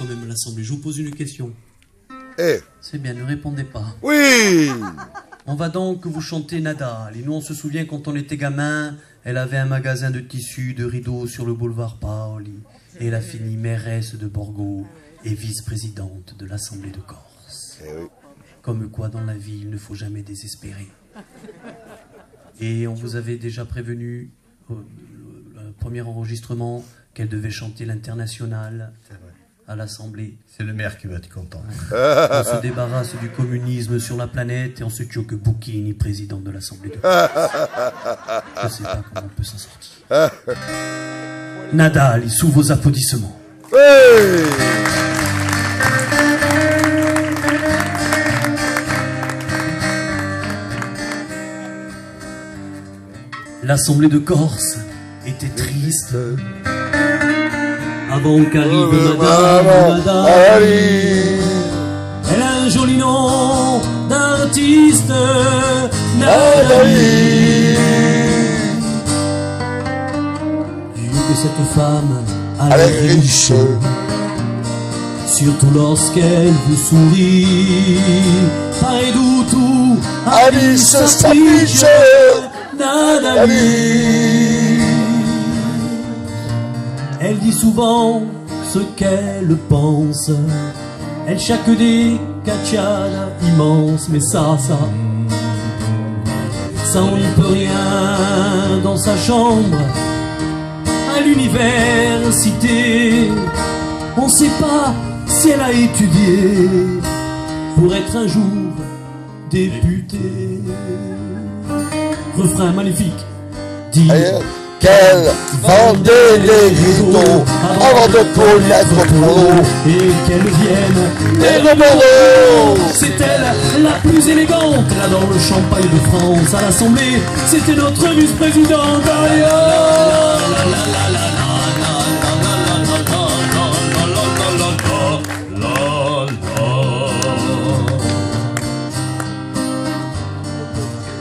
quand même l'Assemblée. Je vous pose une question. Eh. C'est bien, ne répondez pas. Oui. On va donc vous chanter Nadal. Et nous, on se souvient quand on était gamin, elle avait un magasin de tissus, de rideaux sur le boulevard Paoli. Et elle a fini mairesse de Borgo et vice-présidente de l'Assemblée de Corse. Eh oui. Comme quoi, dans la vie, il ne faut jamais désespérer. Et on vous avait déjà prévenu, le premier enregistrement, qu'elle devait chanter l'Internationale à l'Assemblée. C'est le maire qui va être content. On se débarrasse du communisme sur la planète et on se tue que Bocchini, président de l'Assemblée de Corse. Je ne sais pas comment on peut s'en sortir. Nadal, sous vos applaudissements. Oui. L'Assemblée de Corse était triste avant qu'arrive Madame. Elle a un joli nom d'artiste, Nadali. Dieu que cette femme a l'air riche, surtout lorsqu'elle vous sourit. Pareil d'où tout Alice s'affiche, Nadali. Elle dit souvent ce qu'elle pense. Elle chaque des cacciadas immenses. Mais ça on n'y peut rien dans sa chambre. À l'université, on sait pas si elle a étudié pour être un jour députée. Refrain magnifique, dit qu'elle vendait les rideaux avant de connaître trop et qu'elle vienne des Bordeaux. C'est elle la plus élégante, elle adore le champagne de France. À l'Assemblée, c'était notre vice-présidente.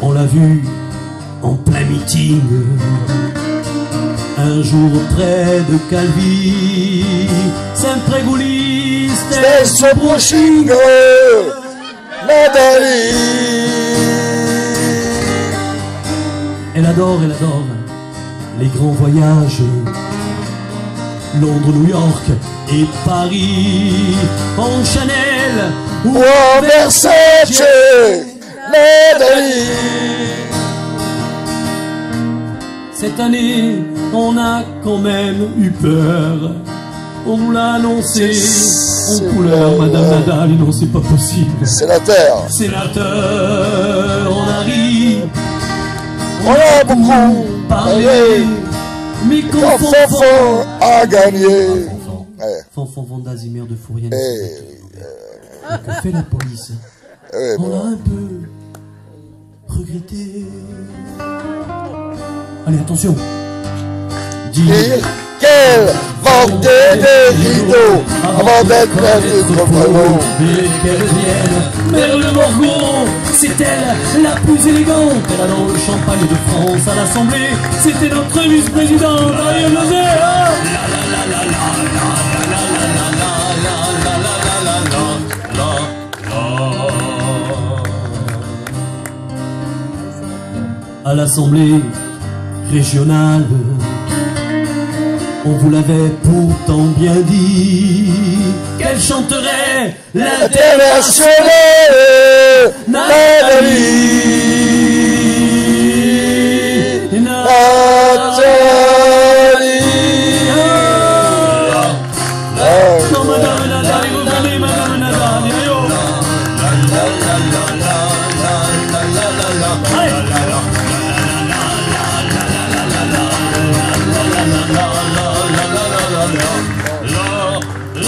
On l'a vu en plein meeting un jour près de Calvi, Saint-Prégoulis, c'était ce brushing, Nadali. Elle adore les grands voyages, Londres, New York et Paris, en Chanel ou en Versace, Nadali. Cette année, on a quand même eu peur. On nous l'a annoncé en couleur, Madame Nadal. Non, c'est pas possible. Sénateur. Sénateur, on a ri. On a beaucoup parlé. Mais quand Fanfan a gagné. Fanfan Vandazimir de Fourier. Que fait la police? On l'a un peu regretté. Allez, attention. Dire qu'elle vendait des rideaux avant d'être notre vraiment. Et qu'elle vienne vers le Borgo. C'est elle la plus élégante. Elle a dans le champagne de France. À l'Assemblée, c'était notre vice-présidente. Allez, José. À l'Assemblée régionale, on vous l'avait pourtant bien dit, qu'elle chanterait l'Internationale Nadali. Non, Madame Nadali, vous venez, Madame Nadali. La